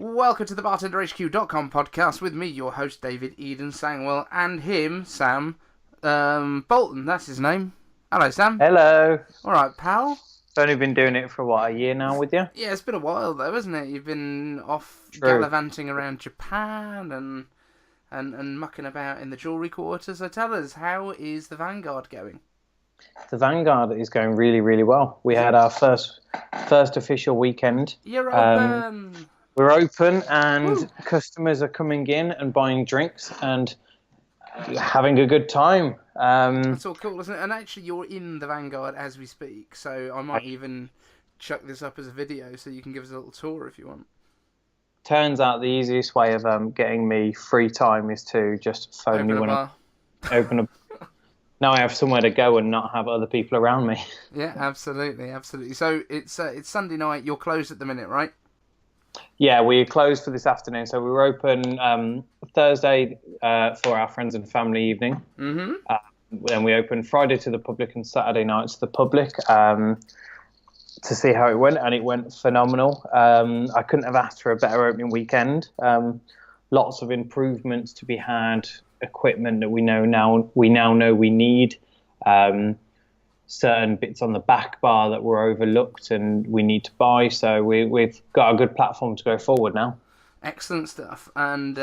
Welcome to the BartenderHQ.com podcast with me, your host, David Eden-Sangwell, and him, Sam Bolton, that's his name. Hello, Sam. Hello. All right, pal. I've only been doing it for, a year now with you? Yeah, it's been a while, though, hasn't it? You've been off gallivanting around Japan and mucking about in the Jewellery Quarter. So tell us, how is the Vanguard going? The Vanguard is going really, really well. We had our first official weekend. You're open! We're open, and Woo. Customers are coming in and buying drinks and having a good time. That's all cool, isn't it? And actually, you're in the Vanguard as we speak, so I might even chuck this up as a video so you can give us a little tour if you want. Turns out the easiest way of getting me free time is to just phone me when I open a. Now I have somewhere to go and not have other people around me. Yeah, absolutely. So it's Sunday night. You're closed at the minute, right? Yeah, we're closed for this afternoon. So we were open Thursday for our friends and family evening. Mm-hmm. Then we opened Friday to the public and Saturday night to the public to see how it went, and it went phenomenal. I couldn't have asked for a better opening weekend. Lots of improvements to be had. Equipment that we now know we need, certain bits on the back bar that were overlooked and we need to buy, so we've got a good platform to go forward now. Excellent stuff. And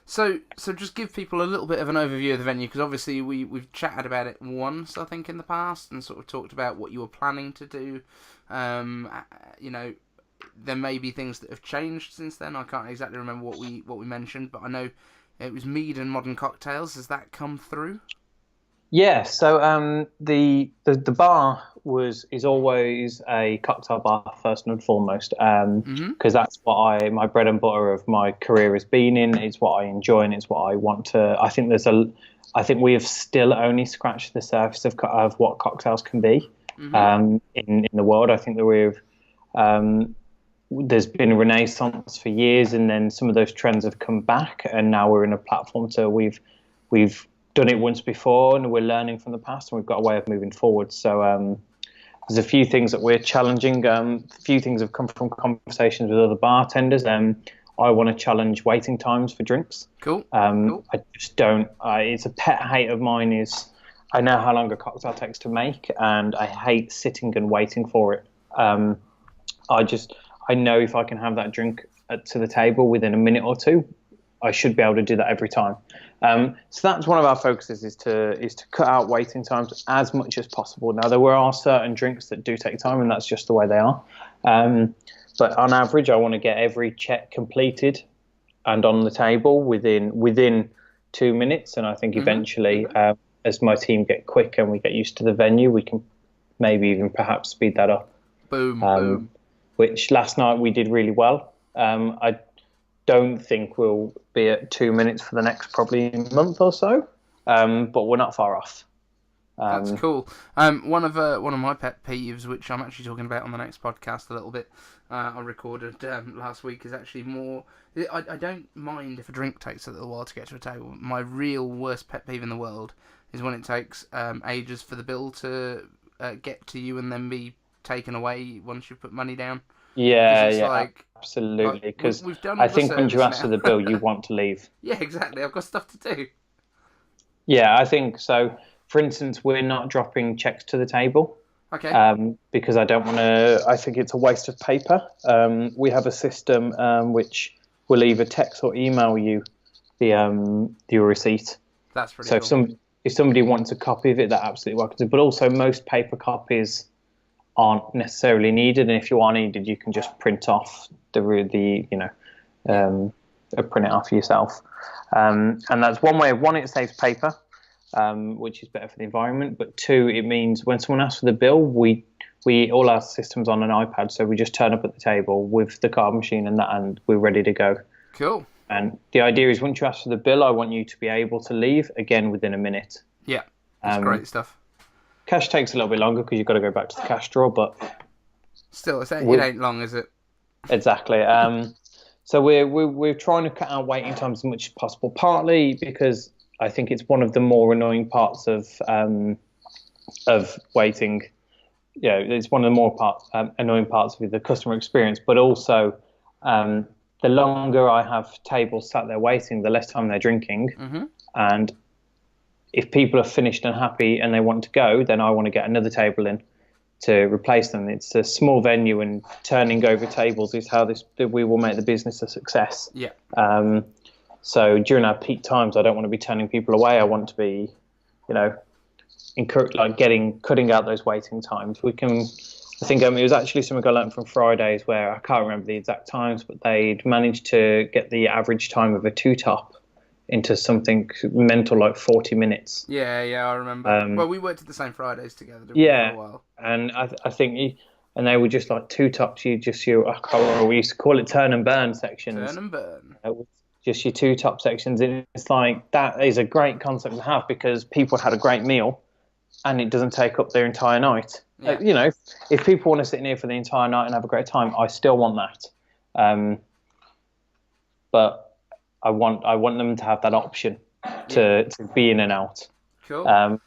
so just give people a little bit of an overview of the venue, because obviously we've chatted about it once, I think, in the past, and sort of talked about what you were planning to do. You know, there may be things that have changed since then. I can't exactly remember what we mentioned, but I know it was mead and modern cocktails. Has that come through? Yeah. So the bar is always a cocktail bar first and foremost, because that's what my bread and butter of my career has been in. It's what I enjoy and it's what I want to. I think we have still only scratched the surface of what cocktails can be in the world. I think that there's been a renaissance for years, and then some of those trends have come back, and now we're in a platform. So we've done it once before, and we're learning from the past, and we've got a way of moving forward. So there's a few things that we're challenging. A few things have come from conversations with other bartenders. I want to challenge waiting times for drinks. Cool. I just don't. It's a pet hate of mine. I know how long a cocktail takes to make, and I hate sitting and waiting for it. I know if I can have that drink to the table within a minute or two, I should be able to do that every time. So that's one of our focuses, is to cut out waiting times as much as possible. Now, there are certain drinks that do take time, and that's just the way they are. But on average, I want to get every check completed and on the table within 2 minutes. And I think eventually, as my team get quick and we get used to the venue, we can maybe even perhaps speed that up. Boom. Which last night we did really well. I don't think we'll be at 2 minutes for the next probably month or so, but we're not far off. That's cool. One of my pet peeves, which I'm actually talking about on the next podcast a little bit, I recorded last week, is actually more. I don't mind if a drink takes a little while to get to a table. My real worst pet peeve in the world is when it takes ages for the bill to get to you and then be taken away once you put money down. Yeah, absolutely. Because I think when you ask for the bill, you want to leave. Yeah, exactly. I've got stuff to do. Yeah, I think so. For instance, we're not dropping checks to the table. Okay. Because I don't want to. I think it's a waste of paper. We have a system which will either text or email you your receipt. That's pretty cool. If somebody wants a copy of it, that absolutely welcome. But also, most paper copies aren't necessarily needed, and if you are needed, you can just print off print it off yourself, and that's one way. One, it saves paper, which is better for the environment, but two, it means when someone asks for the bill, we all our systems on an iPad, so we just turn up at the table with the card machine and we're ready to go. Cool. And the idea is, once you ask for the bill, I want you to be able to leave again within a minute. Yeah, that's great stuff. Cash takes a little bit longer because you've got to go back to the cash drawer, but still, it ain't long, is it? Exactly. So we're trying to cut out waiting times as much as possible. Partly because I think it's one of the more annoying parts of waiting. Yeah, it's one of the more annoying parts of the customer experience, but also the longer I have tables sat there waiting, the less time they're drinking. Mm-hmm. And if people are finished and happy and they want to go, then I want to get another table in to replace them. It's a small venue, and turning over tables is how we will make the business a success. Yeah. So during our peak times, I don't want to be turning people away. I want to be, cutting out those waiting times. I think it was actually something I learned from Fridays, where I can't remember the exact times, but they'd managed to get the average time of a two-top into something mental like 40 minutes. Yeah, I remember. Well, we worked at the same Fridays together, didn't we, for a while? And I think, and they were just like two tops. I can't remember, we used to call it turn and burn sections. Turn and burn. Just your two top sections. It's like, that is a great concept to have, because people had a great meal and it doesn't take up their entire night. Yeah. If people want to sit in here for the entire night and have a great time, I still want that. But I want them to have that option to be in and out. Cool.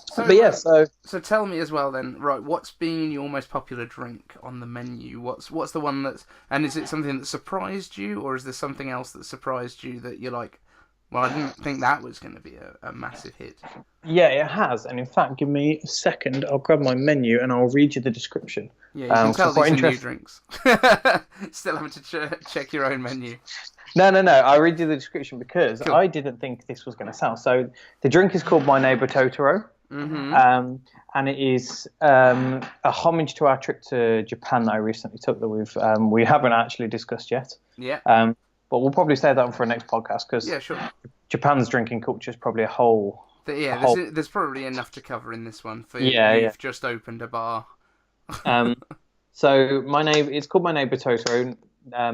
So tell me as well then, right? What's been your most popular drink on the menu? What's the one and is it something that surprised you, or is there something else that surprised you that you're like, well, I didn't think that was going to be a massive hit? Yeah, it has. And in fact, give me a second. I'll grab my menu and I'll read you the description. Yeah, you can tell these are new drinks. Still having to check your own menu. No. I'll read you the description because Cool. I didn't think this was going to sound. So the drink is called My Neighbor Totoro. Mm-hmm. And it is a homage to our trip to Japan that I recently took that we haven't actually discussed yet. Yeah. But we'll probably save that one for a next podcast, because sure. Japan's drinking culture is probably a whole... There's probably enough to cover in this one for you. You've just opened a bar. So it's called My Neighbor Totoro,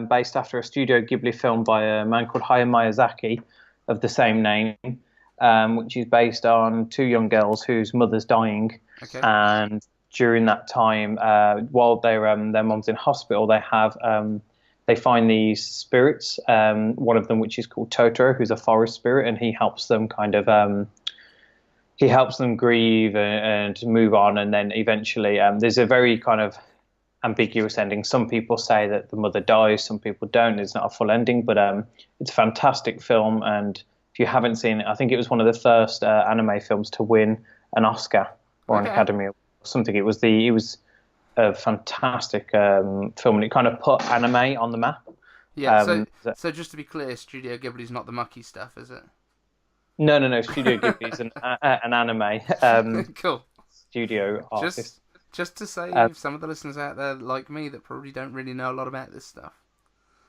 based after a Studio Ghibli film by a man called Hayao Miyazaki of the same name, which is based on two young girls whose mother's dying. Okay. And during that time, while their mom's in hospital, they find these spirits. One of them, which is called Totoro, who's a forest spirit, and he helps them grieve and move on. And then eventually, there's a very kind of ambiguous ending. Some people say that the mother dies, some people don't. It's not a full ending, but it's a fantastic film. And if you haven't seen it, I think it was one of the first anime films to win an Oscar or an Academy or something. It was a fantastic film, and it kind of put anime on the map. Yeah. So just to be clear, Studio Ghibli's not the mucky stuff, is it? No. Studio Ghibli is an anime cool studio artist. Just to save some of the listeners out there like me that probably don't really know a lot about this stuff.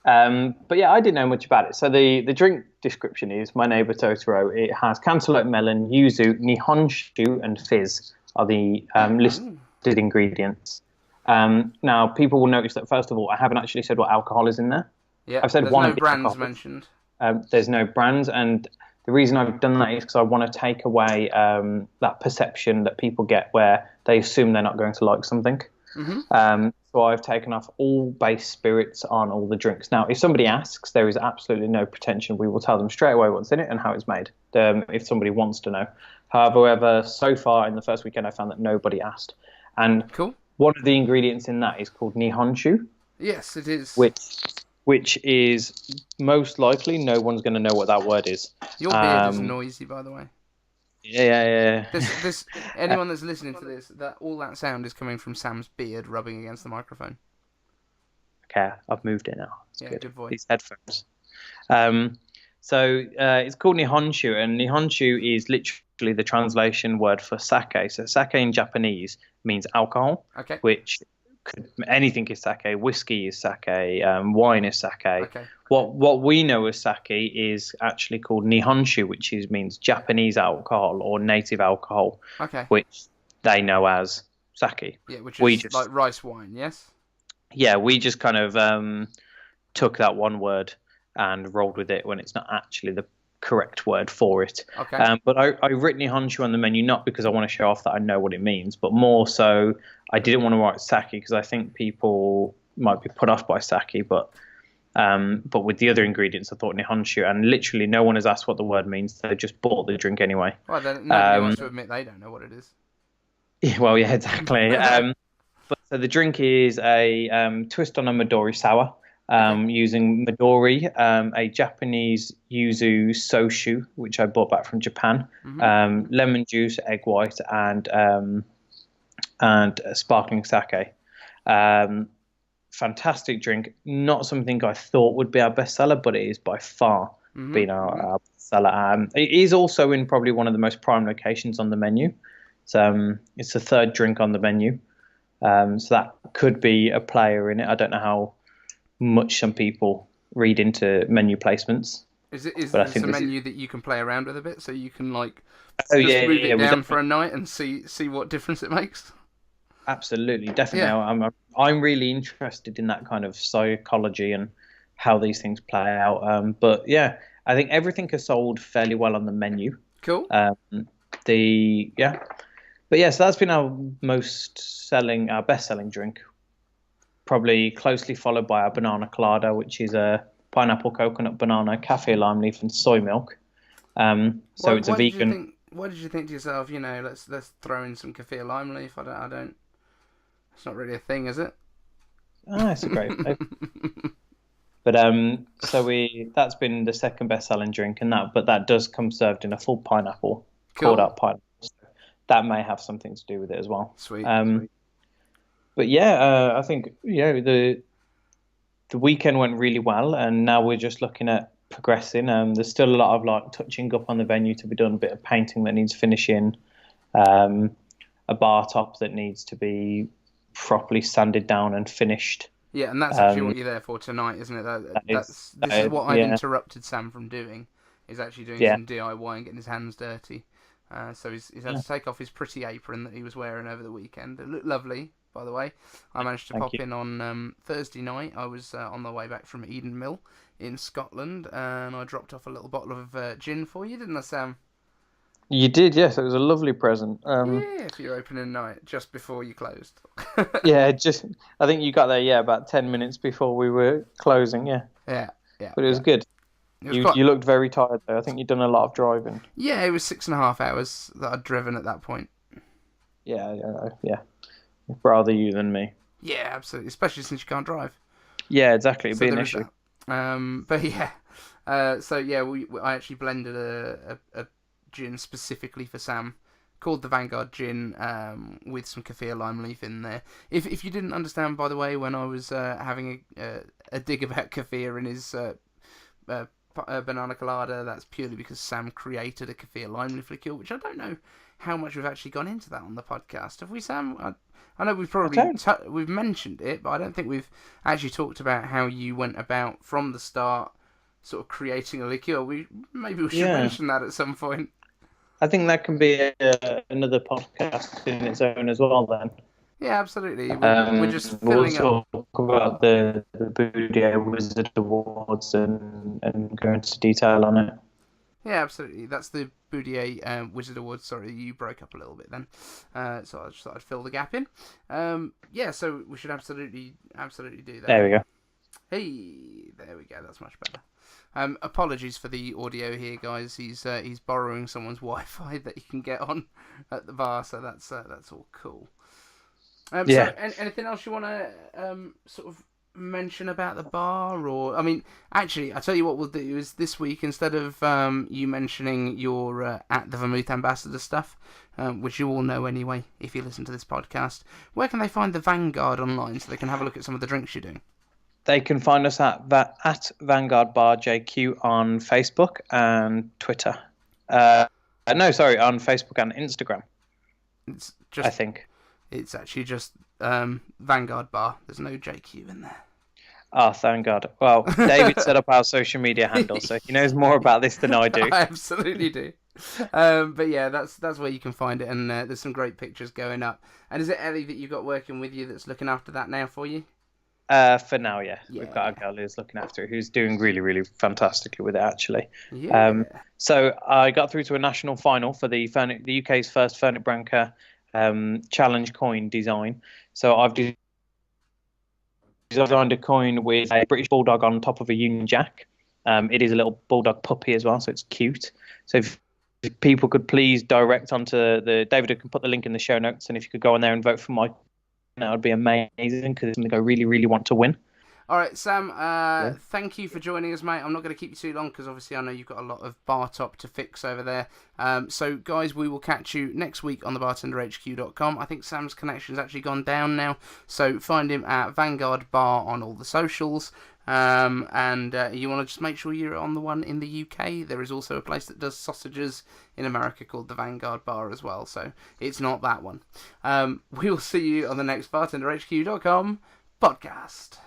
But yeah, I didn't know much about it. So the drink description is My Neighbor Totoro. It has cantaloupe melon, yuzu, nihonshu, and fizz are the listed ingredients. Now, people will notice that, first of all, I haven't actually said what alcohol is in there. Yeah, I've said there's one no brands mentioned. There's no brands, and the reason I've done that is because I want to take away that perception that people get where they assume they're not going to like something. Mm-hmm. So I've taken off all base spirits on all the drinks. Now, if somebody asks, there is absolutely no pretension. We will tell them straight away what's in it and how it's made, if somebody wants to know. However, so far in the first weekend, I found that nobody asked. And cool. One of the ingredients in that is called Nihonshu. Yes, it is. Which is most likely no one's going to know what that word is. Your beard is noisy, by the way. Yeah. Anyone that's listening to this, all that sound is coming from Sam's beard rubbing against the microphone. Okay, I've moved it now. It's good voice. These headphones. So it's called Nihonshu, and Nihonshu is literally the translation word for sake. So sake in Japanese means alcohol, which anything is sake. Whiskey is sake. Wine is sake. Okay. What we know as sake is actually called Nihonshu, which means Japanese alcohol or native alcohol, which they know as sake. Yeah, which is like rice wine, yes? Yeah, we just kind of took that one word and rolled with it when it's not actually the correct word for it. Okay. But I've written Nihonshu on the menu not because I want to show off that I know what it means, but more so I didn't want to write sake because I think people might be put off by sake, but with the other ingredients I thought Nihonshu, and literally no one has asked what the word means. They just bought the drink anyway. Well, then nobody wants to admit they don't know what it is. Well, yeah, exactly. So the drink is a twist on a Midori sour. using Midori, a Japanese yuzu soshu, which I bought back from Japan, lemon juice, egg white, and sparkling sake. Fantastic drink. Not something I thought would be our bestseller, but it is by far been our bestseller. It is also in probably one of the most prime locations on the menu. It's the third drink on the menu. So that could be a player in it. I don't know how much some people read into menu placements. Is this a menu that you can play around with a bit, so you can move it down for a night and see what difference it makes? Absolutely, definitely. Yeah. I'm really interested in that kind of psychology and how these things play out. But yeah, I think everything is sold fairly well on the menu. Cool. But yeah, so that's been our best-selling drink. Probably closely followed by our banana colada, which is a pineapple, coconut, banana, kaffir lime leaf, and soy milk. So it's a vegan. Why did you think to yourself, let's throw in some kaffir lime leaf? I don't. It's not really a thing, is it? Ah, it's a great flavor. But that's been the second best-selling drink, but that does come served in a full pineapple, cooled up pineapple. So that may have something to do with it as well. Sweet. But yeah, I think the weekend went really well, and now we're just looking at progressing. There's still a lot of touching up on the venue to be done, a bit of painting that needs finishing, a bar top that needs to be properly sanded down and finished. Yeah, and that's actually what you're there for tonight, isn't it? This is what I've interrupted Sam from doing, is actually doing some DIY and getting his hands dirty. So he's had to take off his pretty apron that he was wearing over the weekend. It looked lovely, by the way. I managed to pop in on Thursday night. I was on the way back from Eden in Scotland, and I dropped off a little bottle of gin for you, didn't I, Sam? You did, yes. It was a lovely present. Yeah, for your opening night, just before you closed. I think you got there, about 10 minutes before we were closing, yeah. Yeah. But it was good. You looked very tired, though. I think you'd done a lot of driving. Yeah, it was 6.5 hours that I'd driven at that point. Yeah. Rather you than me. Yeah, absolutely. Especially since you can't drive. Yeah, exactly. It'd be an issue. But yeah. I actually blended a gin specifically for Sam, called the Vanguard gin, with some kaffir lime leaf in there. If you didn't understand, by the way, when I was having a dig about kaffir in his banana colada, that's purely because Sam created a kaffir lime leaf liqueur, which I don't know how much we've actually gone into that on the podcast. Have we, Sam? I know we've probably we've mentioned it, but I don't think we've actually talked about how you went about from the start, sort of creating a liqueur. Maybe we should mention that at some point. I think that can be another podcast in its own as well, then. Yeah, absolutely. We're just filling up. We'll talk about the Boudier Wizard Awards and go into detail on it. Yeah, absolutely. That's the Boudier Wizard Awards. Sorry, you broke up a little bit then. So I just thought I'd fill the gap in. So we should absolutely do that. There we go. Hey, there we go. That's much better. Apologies for the audio here, guys. He's borrowing someone's Wi-Fi that he can get on at the bar, so that's all cool. So anything else you want to sort of mention about the bar, or actually, I tell you what we'll do is this week, instead of you mentioning your at the Vermouth Ambassador stuff, which you all know anyway if you listen to this podcast, where can they find the Vanguard online so they can have a look at some of the drinks you're doing? They can find us at Vanguard Bar JQ on Facebook and Twitter. On Facebook and Instagram. I think it's actually just Vanguard Bar. There's no JQ in there. Oh, thank God. Well, David set up our social media handle, so he knows more about this than I do. I absolutely do. But yeah, that's where you can find it, and there's some great pictures going up. And is it Ellie that you've got working with you that's looking after that now for you? For now, yeah. We've got a girl who's looking after it, who's doing really, really fantastically with it, actually. Yeah. So I got through to a national final for the UK's first Fernet Branca challenge coin design. So I've designed a coin with a British Bulldog on top of a Union Jack. It is a little Bulldog puppy as well, so it's cute. So if people could please direct onto David can put the link in the show notes, and if you could go on there and vote for my, that would be amazing, because it's something I really, really want to win. All right, Sam, thank you for joining us, mate. I'm not going to keep you too long because obviously I know you've got a lot of bar top to fix over there. So, guys, we will catch you next week on the BartenderHQ.com. I think Sam's connection's actually gone down now, so find him at Vanguard Bar on all the socials. And you want to just make sure you're on the one in the UK. There is also a place that does sausages in America called the Vanguard Bar as well, so it's not that one. We will see you on the next BartenderHQ.com podcast.